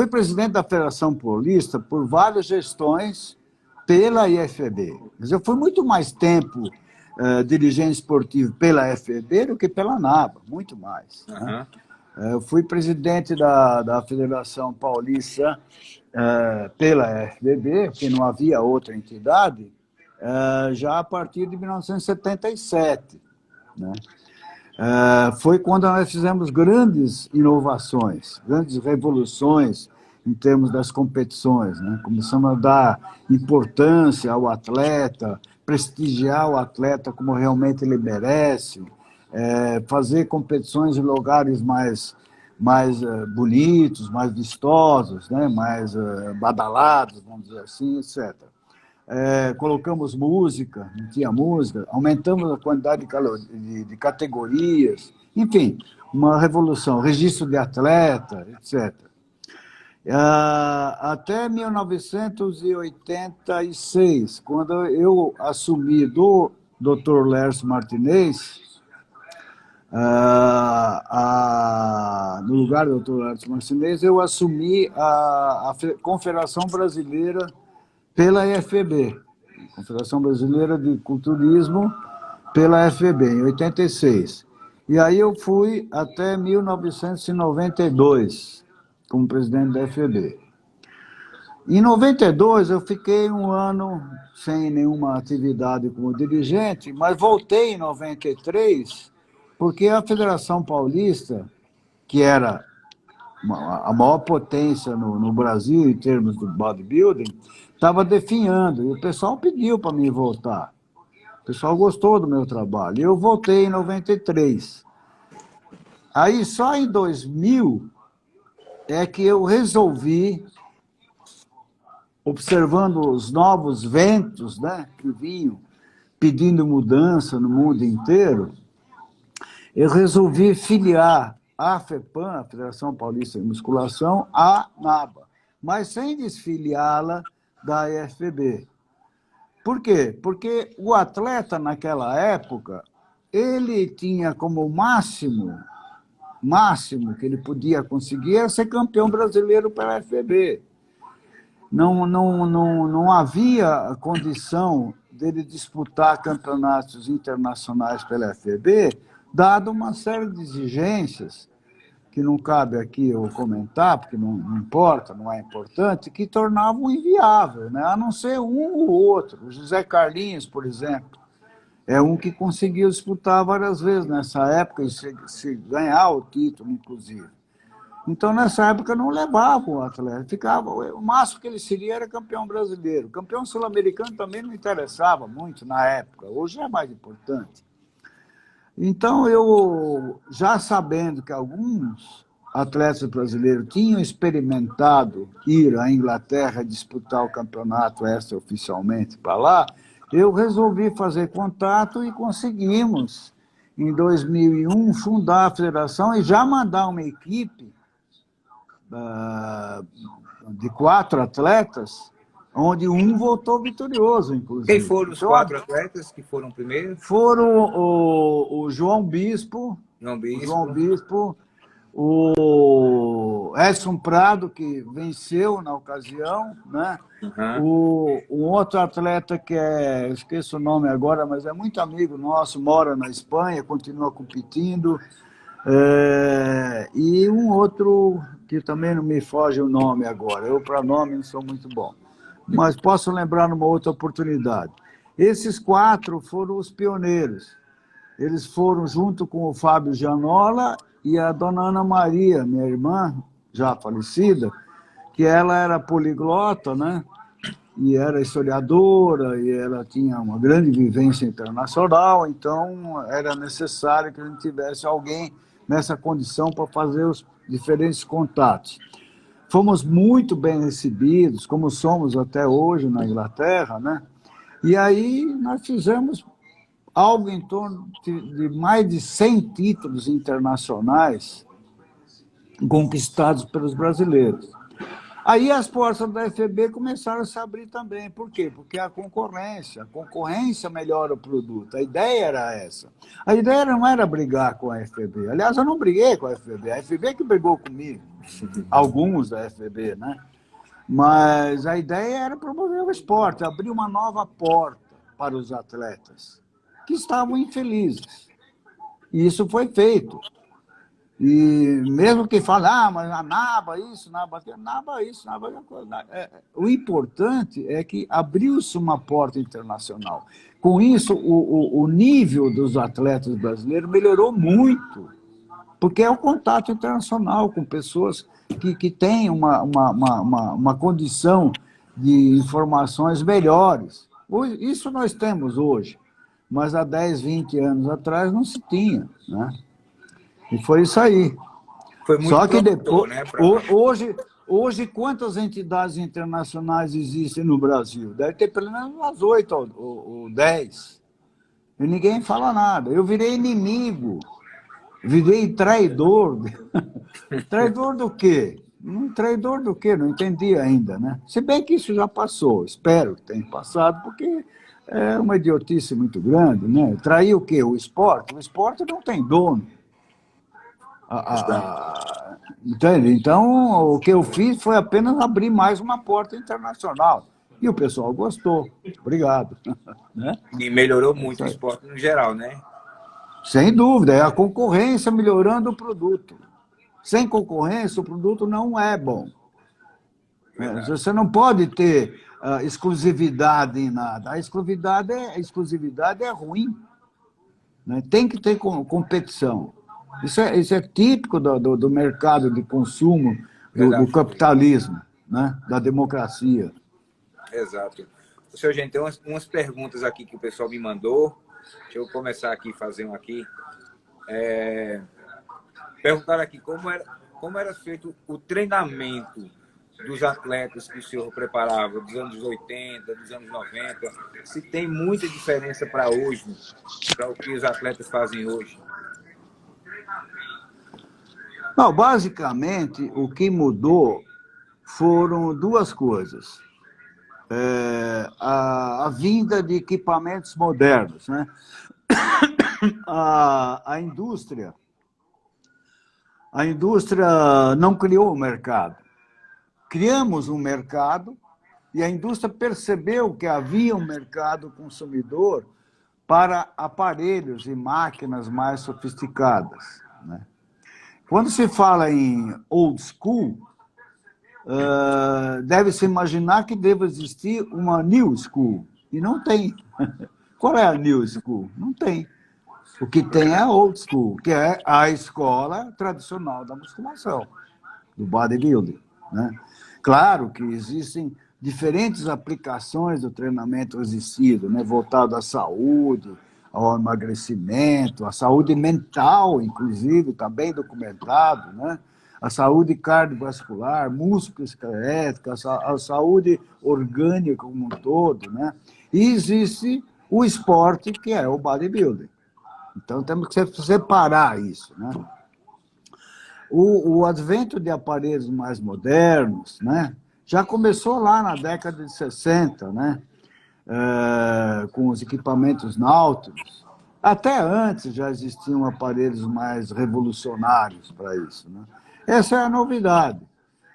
presidente da Federação Paulista por várias gestões pela IFBB. Mas eu fui muito mais tempo dirigente esportivo pela FBB do que pela NABA, muito mais, né? Eu fui presidente da Federação Paulista pela FBB, porque não havia outra entidade, já a partir de 1977, né? Foi quando nós fizemos grandes inovações, grandes revoluções em termos das competições, né? Começamos a dar importância ao atleta, prestigiar o atleta como realmente ele merece, fazer competições em lugares mais bonitos, mais vistosos, né? Mais badalados, vamos dizer assim, etc. Colocamos música, não tinha música, aumentamos a quantidade de categorias, enfim, uma revolução, registro de atleta, etc. Até 1986, quando eu assumi do Dr. Lércio Martinez, no lugar do Dr. Lércio Martinez, eu assumi a Confederação Brasileira pela FBB, Confederação Brasileira de Culturismo pela FBB, em 86. E aí eu fui até 1992 como presidente da FBB. Em 92 eu fiquei um ano sem nenhuma atividade como dirigente, mas voltei em 93 porque a Federação Paulista, que era a maior potência no Brasil em termos de bodybuilding, estava definhando, e o pessoal pediu para mim voltar. O pessoal gostou do meu trabalho. E eu voltei em 93. Aí, só em 2000, é que eu resolvi, observando os novos ventos, né, que vinham pedindo mudança no mundo inteiro, eu resolvi filiar a FEPAM, a Federação Paulista de Musculação, à NABA, mas sem desfiliá-la da IFBB. Por quê? Porque o atleta, naquela época, ele tinha como máximo que ele podia conseguir era ser campeão brasileiro pela FBB. Não havia condição dele disputar campeonatos internacionais pela FBB, dado uma série de exigências, que não cabe aqui eu comentar, porque não importa, não é importante, que tornavam inviável, né? A não ser um ou outro. O José Carlinhos, por exemplo, é um que conseguiu disputar várias vezes nessa época, e se ganhar o título, inclusive. Então, nessa época, não levava o atleta. O máximo que ele seria era campeão brasileiro. Campeão sul-americano também não interessava muito na época. Hoje é mais importante. Então, eu, já sabendo que alguns atletas brasileiros tinham experimentado ir à Inglaterra disputar o campeonato extraoficialmente para lá, eu resolvi fazer contato e conseguimos, em 2001, fundar a federação e já mandar uma equipe de 4 atletas, onde um voltou vitorioso, inclusive. Quem foram os Então, 4 atletas que foram primeiro? foram o João Bispo, o Edson Prado, que venceu na ocasião, né? O outro atleta que esqueço o nome agora, mas é muito amigo nosso, mora na Espanha, continua competindo. E um outro que também não me foge o nome agora. Eu, para nome, não sou muito bom. Mas posso lembrar numa outra oportunidade. Esses 4 foram os pioneiros. Eles foram junto com o Fábio Gianola e a dona Ana Maria, minha irmã, já falecida, que ela era poliglota, né? E era historiadora, e ela tinha uma grande vivência internacional, então era necessário que a gente tivesse alguém nessa condição para fazer os diferentes contatos. Fomos muito bem recebidos, como somos até hoje na Inglaterra, né? E aí nós fizemos algo em torno de mais de 100 títulos internacionais conquistados pelos brasileiros. Aí as portas da FEB começaram a se abrir também. Por quê? Porque a concorrência melhora o produto. A ideia era essa. A ideia não era brigar com a FEB. Aliás, eu não briguei com a FEB. A FEB que brigou comigo. Alguns da FEB, né? Mas a ideia era promover o esporte, abrir uma nova porta para os atletas que estavam infelizes. E isso foi feito. E mesmo que fale, mas a NABA isso, NABA aquilo, NABA isso, NABA aquilo. O importante é que abriu-se uma porta internacional. Com isso, o nível dos atletas brasileiros melhorou muito, porque é o contato internacional com pessoas que têm uma condição de informações melhores. Isso nós temos hoje, mas há 10, 20 anos atrás não se tinha, né? E foi isso aí. Foi muito Só que depois, né, hoje, quantas entidades internacionais existem no Brasil? Deve ter pelo menos umas 8 ou 10. E ninguém fala nada. Eu virei inimigo, virei traidor. Traidor do quê? Traidor do quê? Não entendi ainda, né? Se bem que isso já passou, espero que tenha passado, porque é uma idiotice muito grande, né? Trair o quê? O esporte? O esporte não tem dono. Entende? Então, o que eu fiz foi apenas abrir mais uma porta internacional. E o pessoal gostou. Obrigado. Né? E melhorou muito o esporte no geral, né? Sem dúvida. É a concorrência melhorando o produto. Sem concorrência, o produto não é bom. Você não pode ter exclusividade em nada. A exclusividade é ruim. Né? Tem que ter competição. Isso é típico do mercado de consumo, do capitalismo, né? Da democracia. Exato. Senhor, gente, tem umas perguntas aqui que o pessoal me mandou. Deixa eu começar aqui, fazer um aqui. Perguntaram aqui como era feito o treinamento dos atletas que o senhor preparava dos anos 80, dos anos 90. Se tem muita diferença para hoje, para o que os atletas fazem hoje. Não, basicamente, o que mudou foram 2 coisas. A vinda de equipamentos modernos, né? A indústria não criou o mercado. Criamos um mercado e a indústria percebeu que havia um mercado consumidor para aparelhos e máquinas mais sofisticadas, né? Quando se fala em old school, deve-se imaginar que deve existir uma new school. E não tem. Qual é a new school? Não tem. O que tem é a old school, que é a escola tradicional da musculação, do bodybuilding, né? Claro que existem diferentes aplicações do treinamento resistido, né? Voltado à saúde, ao emagrecimento, à saúde mental, inclusive, está bem documentado, né? A saúde cardiovascular, músculo-esquelética, a saúde orgânica como um todo, né? E existe o esporte, que é o bodybuilding. Então, temos que separar isso, né? O advento de aparelhos mais modernos, né, já começou lá na década de 60, né, com os equipamentos náuticos. Até antes já existiam aparelhos mais revolucionários para isso, né? Essa é a novidade.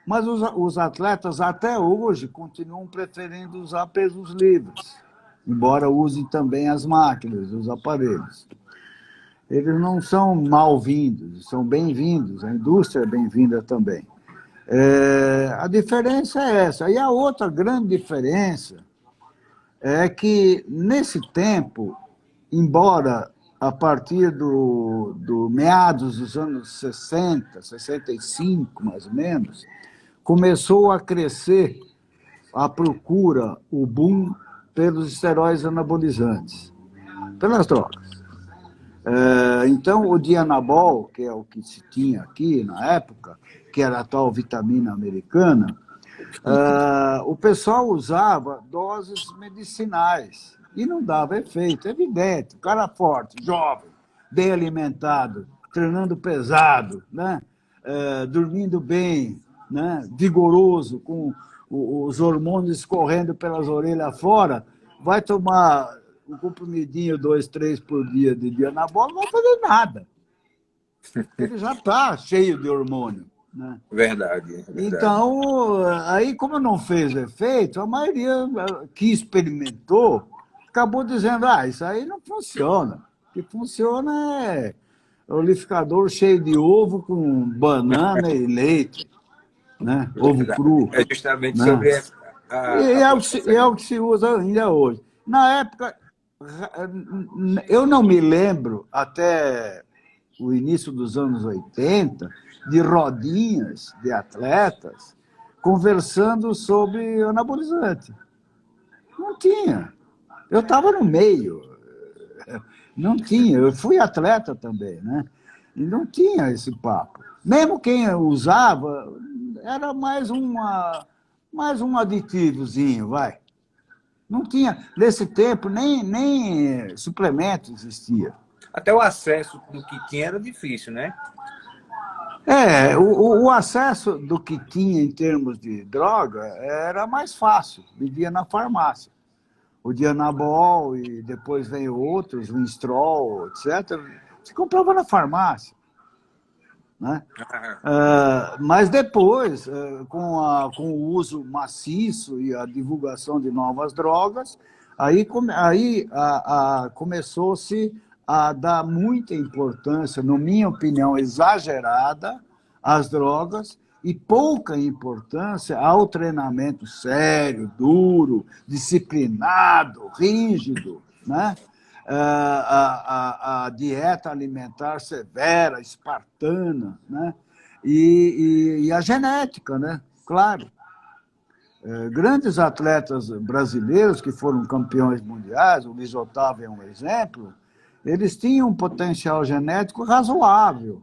Mas os atletas, até hoje, continuam preferindo usar pesos livres, embora usem também as máquinas, os aparelhos. Eles não são mal-vindos, são bem-vindos, a indústria é bem-vinda também. A diferença é essa. E a outra grande diferença é que, nesse tempo, embora a partir do meados dos anos 60, 65, mais ou menos, começou a crescer a procura, o boom, pelos esteroides anabolizantes, pelas drogas. Então, o Dianabol, que é o que se tinha aqui na época, que era a tal vitamina americana, o pessoal usava doses medicinais e não dava efeito, é evidente. O cara forte, jovem, bem alimentado, treinando pesado, né? Dormindo bem, né? Vigoroso, com os hormônios escorrendo pelas orelhas fora, vai tomar um comprimidinho, 2, 3 por dia de Dianabol, não vai fazer nada. Ele já está cheio de hormônio. Né? Verdade. Então, aí, como não fez efeito, a maioria que experimentou acabou dizendo, isso aí não funciona. O que funciona é o liquidificador cheio de ovo com banana e leite, né? Ovo cru. É justamente né? sobre é o que se usa ainda hoje. Na época, eu não me lembro, até o início dos anos 80, de rodinhas de atletas conversando sobre anabolizante. Não tinha. Eu estava no meio. Não tinha. Eu fui atleta também, né? E não tinha esse papo. Mesmo quem usava, era mais um aditivozinho, vai. Não tinha. Nesse tempo, nem suplemento existia. Até o acesso do que tinha era difícil, né? O acesso do que tinha em termos de droga era mais fácil, vendia na farmácia. O Dianabol e depois veio outros, o Winstrol, etc. Se comprava na farmácia. Né? Mas depois, com o uso maciço e a divulgação de novas drogas, aí começou-se a dar muita importância, na minha opinião, exagerada, às drogas e pouca importância ao treinamento sério, duro, disciplinado, rígido, né? A dieta alimentar severa, espartana, né? E a genética, né? Claro. Grandes atletas brasileiros que foram campeões mundiais, o Luiz Otávio é um exemplo, eles tinham um potencial genético razoável,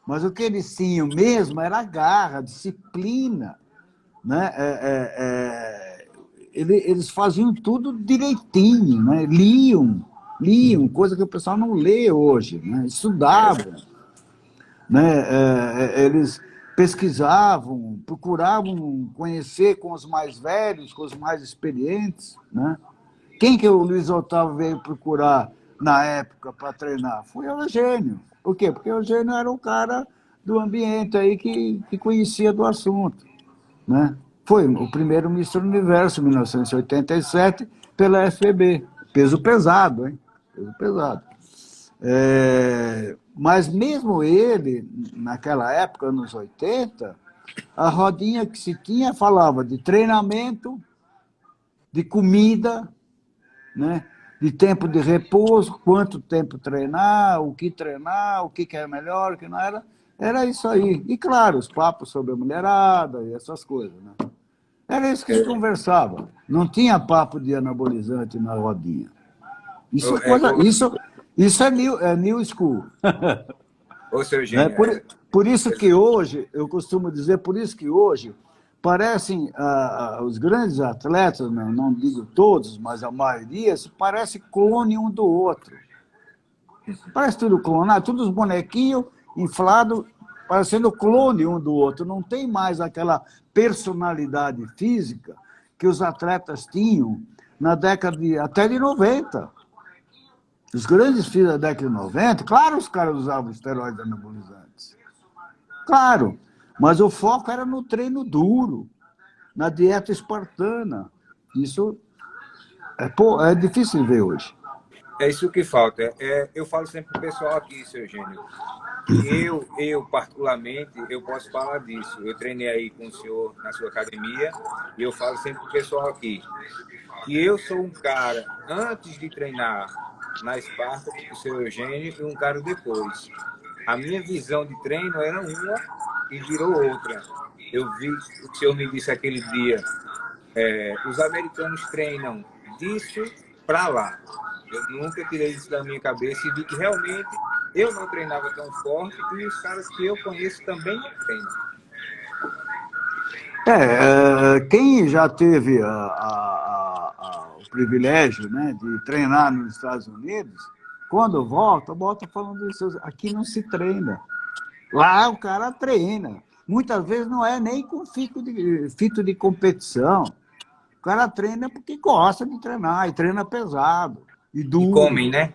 mas o que eles tinham mesmo era garra, disciplina. Né? Eles faziam tudo direitinho, né? Liam, coisa que o pessoal não lê hoje, né? Estudavam. Né? Eles pesquisavam, procuravam conhecer com os mais velhos, com os mais experientes. Né? Quem que o Luiz Otávio veio procurar na época para treinar? Foi o Eugênio. Por quê? Porque o Eugênio era um cara do ambiente aí que conhecia do assunto. Né? Foi o primeiro Mister Universo, em 1987, pela FBB. Peso pesado, hein? Peso pesado. Mas mesmo ele, naquela época, anos 80, a rodinha que se tinha falava de treinamento, de comida, né? De tempo de repouso, quanto tempo treinar, o que é melhor, o que não era. Era isso aí. E, claro, os papos sobre a mulherada e essas coisas. Né? Era isso que se conversava. Não tinha papo de anabolizante na rodinha. Isso é new school. Ô, seu Eugênio, por isso que hoje, eu costumo dizer, por isso que hoje parecem os grandes atletas, não digo todos, mas a maioria, se parece clone um do outro. Parece tudo clonado, todos os bonequinhos inflados, parecendo clone um do outro. Não tem mais aquela personalidade física que os atletas tinham na década até de 90. Os grandes filhos da década de 90, claro, os caras usavam esteroides anabolizantes. Claro, mas o foco era no treino duro, na dieta espartana. Isso é difícil de ver hoje. É isso que falta. Eu falo sempre para o pessoal aqui, seu Eugênio. Eu, particularmente, eu posso falar disso. Eu treinei aí com o senhor na sua academia e eu falo sempre para o pessoal aqui que eu sou um cara, antes de treinar na Esparta, com o seu Eugênio, e um cara depois. A minha visão de treino era uma e virou outra. Eu vi, o senhor me disse aquele dia, os americanos treinam disso para lá. Eu nunca tirei isso da minha cabeça e vi que realmente eu não treinava tão forte e os caras que eu conheço também não treinam. Quem já teve o privilégio, né, de treinar nos Estados Unidos, quando volta falando isso. Aqui não se treina. Lá o cara treina. Muitas vezes não é nem com fito de competição. O cara treina porque gosta de treinar, e treina pesado, e duro. E comem, né?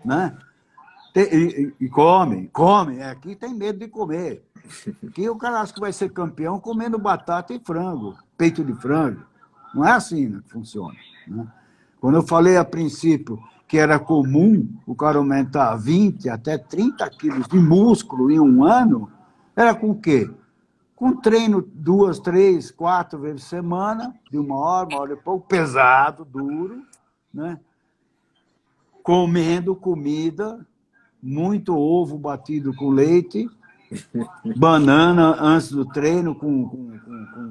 E comem. Aqui tem medo de comer. Aqui o cara acha que vai ser campeão comendo batata e frango, peito de frango. Não é assim que funciona. Né? Quando eu falei a princípio que era comum o cara aumentar 20 até 30 quilos de músculo em um ano, era com o quê? Com treino 2, 3, 4 vezes por semana, de 1 hora e pouco, pesado, duro, né? Comendo comida, muito ovo batido com leite, banana antes do treino com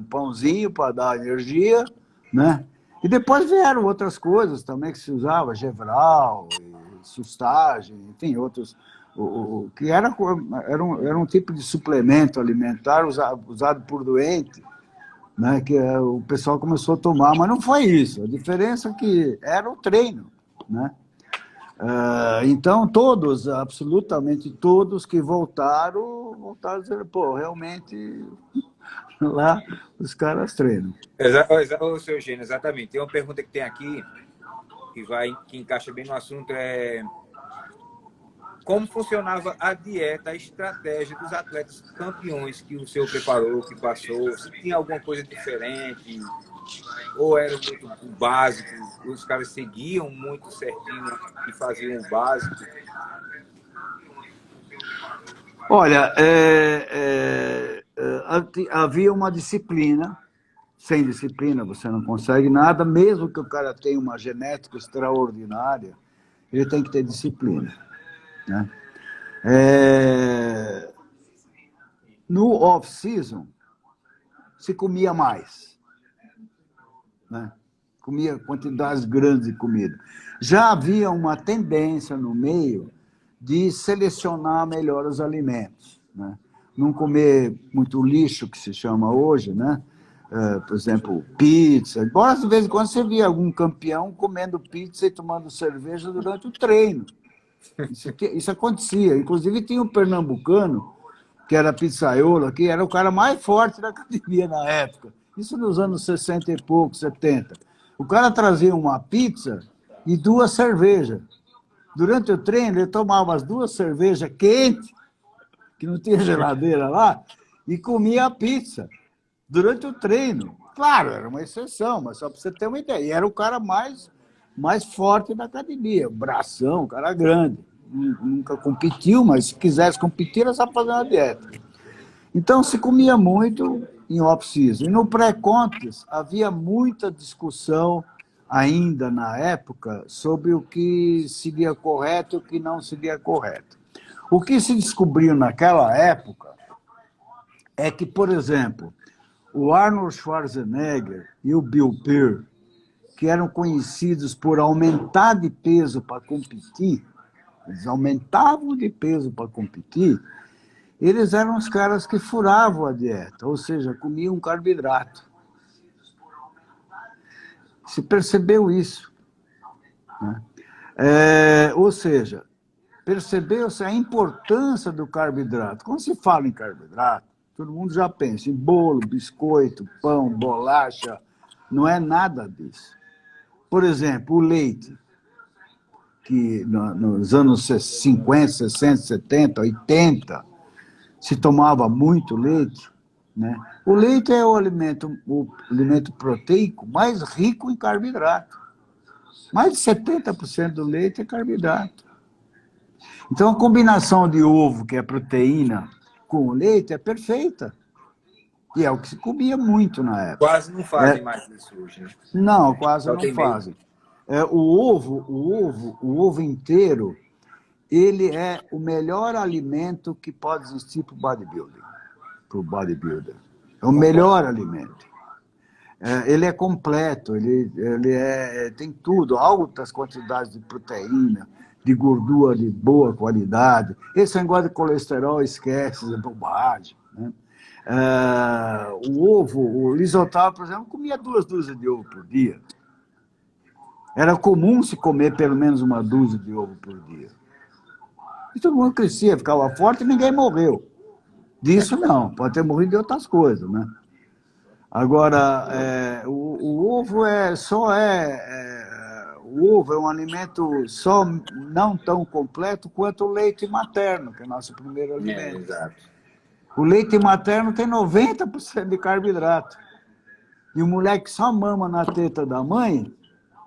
pãozinho para dar energia, né? E depois vieram outras coisas também que se usava, Gevral, sustagem, enfim, outros, que era um tipo de suplemento alimentar usado por doente, né? Que o pessoal começou a tomar, mas não foi isso. A diferença é que era o treino, né? Então, absolutamente todos que voltaram dizendo, pô, realmente lá os caras treinam. Ô, seu Eugênio, exatamente. Tem uma pergunta que tem aqui que encaixa bem no assunto, como funcionava a dieta, a estratégia dos atletas campeões que o senhor preparou, que passou? Se tinha alguma coisa diferente, ou era muito básico, os caras seguiam muito certinho e faziam o básico? Olha, havia uma disciplina. Sem disciplina você não consegue nada, mesmo que o cara tenha uma genética extraordinária, ele tem que ter disciplina. Né? No off-season, se comia mais. Né? Comia quantidades grandes de comida. Já havia uma tendência no meio de selecionar melhor os alimentos. Né? Não comer muito lixo, que se chama hoje, né? Por exemplo, pizza. Embora, de vez em quando, você via algum campeão comendo pizza e tomando cerveja durante o treino. Isso acontecia. Inclusive, tinha um pernambucano, que era pizzaiolo, que era o cara mais forte da academia na época. Isso nos anos 60 e pouco, 70. O cara trazia uma pizza e 2 cervejas. Durante o treino, ele tomava as 2 cervejas quentes, que não tinha geladeira lá, e comia a pizza durante o treino. Claro, era uma exceção, mas só para você ter uma ideia. E era o cara mais forte da academia, bração, cara grande. Nunca competiu, mas se quisesse competir, era só fazer uma dieta. Então, se comia muito em off-season. E no pré-contest, havia muita discussão ainda na época sobre o que seria correto e o que não seria correto. O que se descobriu naquela época é que, por exemplo, o Arnold Schwarzenegger e o Bill Pearl, que eram conhecidos por aumentar de peso para competir, eles aumentavam de peso para competir, eles eram os caras que furavam a dieta, ou seja, comiam carboidrato. Se percebeu isso. Né? Ou seja, percebeu-se a importância do carboidrato. Quando se fala em carboidrato, todo mundo já pensa em bolo, biscoito, pão, bolacha. Não é nada disso. Por exemplo, o leite, que nos anos 50, 60, 70, 80, se tomava muito leite, né? O leite é o alimento proteico mais rico em carboidrato. Mais de 70% do leite é carboidrato. Então, a combinação de ovo, que é proteína, com o leite é perfeita. E é o que se comia muito na época. Quase não fazem mais isso hoje, né? Não, quase Só não tem fazem. O ovo inteiro, ele é o melhor alimento que pode existir para o bodybuilder. É o melhor alimento. Ele é completo, ele tem tudo, altas quantidades de proteína, de gordura de boa qualidade. Esse negócio de colesterol, esquece, é bobagem, né? O Lisotávio, por exemplo, comia 2 dúzias de ovo por dia. Era comum se comer pelo menos 1 dúzia de ovo por dia. E todo mundo crescia, ficava forte e ninguém morreu. Disso não, pode ter morrido de outras coisas, né? Agora, o ovo o ovo é um alimento só não tão completo quanto o leite materno, que é o nosso primeiro alimento. Exato. O leite materno tem 90% de carboidrato. E o moleque só mama na teta da mãe,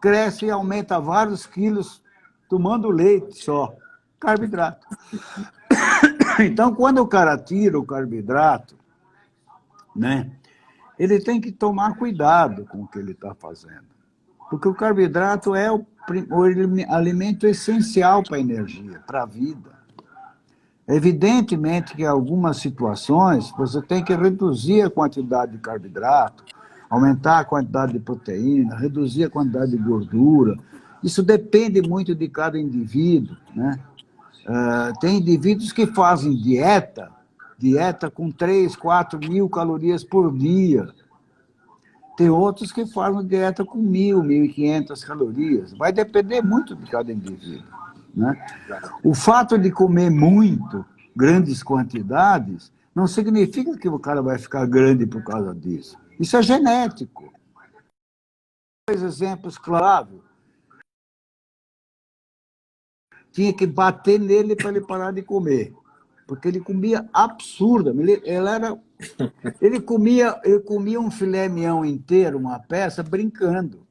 cresce e aumenta vários quilos tomando leite só. Carboidrato. Então, quando o cara tira o carboidrato, né, ele tem que tomar cuidado com o que ele está fazendo. Porque o carboidrato é o alimento essencial para a energia, para a vida. Evidentemente que em algumas situações você tem que reduzir a quantidade de carboidrato, aumentar a quantidade de proteína, reduzir a quantidade de gordura. Isso depende muito de cada indivíduo, né? Tem indivíduos que fazem dieta com 3, 4 mil calorias por dia. Tem outros que fazem dieta com 1.000, 1.500 calorias. Vai depender muito de cada indivíduo, né? O fato de comer muito, grandes quantidades, não significa que o cara vai ficar grande por causa disso. Isso é genético. 2 exemplos claros. Tinha que bater nele para ele parar de comer. Porque ele comia absurda. Ele comia um filé mignon inteiro, uma peça, brincando.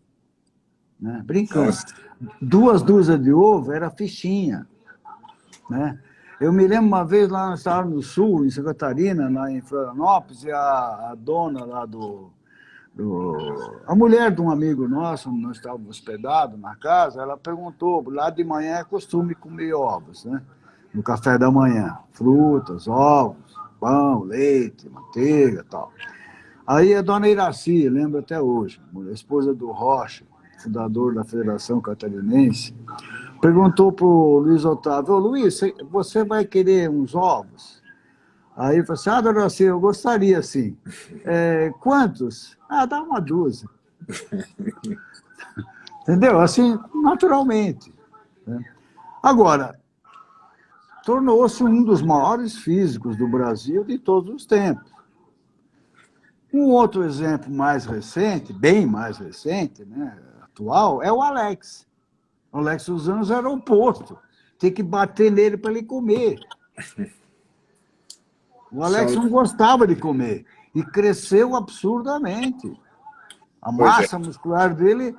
Né? Brincando. Nossa. 2 dúzias de ovo era fichinha. Né? Eu me lembro uma vez lá no estado do Sul, em Santa Catarina, lá em Florianópolis, e a dona lá a mulher de um amigo nosso, nós estávamos hospedados na casa, ela perguntou, lá de manhã é costume comer ovos, né? No café da manhã, frutas, ovos, pão, leite, manteiga e tal. Aí a dona Iraci, lembro até hoje, a esposa do Rocha, fundador da Federação Catarinense, perguntou para o Luiz Otávio: ô Luiz, você vai querer uns ovos? Aí ele falou assim: dona Iraci, eu gostaria sim. Quantos? Dá 1 dúzia. Entendeu? Assim, naturalmente. Né? Agora, tornou-se um dos maiores físicos do Brasil de todos os tempos. Um outro exemplo mais recente, bem mais recente, né, atual, é o Alex. O Alex dos anos era o oposto. Tem que bater nele para ele comer. O Alex não gostava de comer. E cresceu absurdamente. A massa muscular dele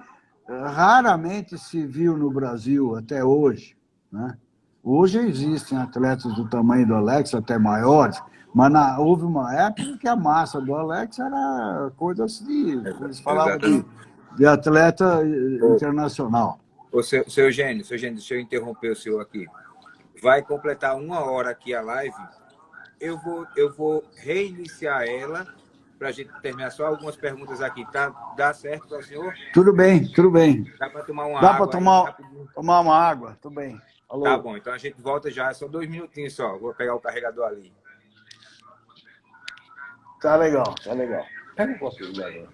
raramente se viu no Brasil até hoje, né? Hoje existem atletas do tamanho do Alex, até maiores, mas houve uma época que a massa do Alex era coisa assim, eles falavam de atleta internacional. Seu Eugênio, deixa eu interromper o senhor aqui. Vai completar 1 hora aqui a live. Eu vou reiniciar ela para a gente terminar só algumas perguntas aqui. Tá? Dá certo para o senhor? Tudo bem, tudo bem. Dá para tomar uma água? Dá para tomar uma água, tudo bem. Alô? Tá bom, então a gente volta já, só 2 minutinhos só. Vou pegar o carregador ali. Tá legal, tá legal. Pega um pouquinho agora.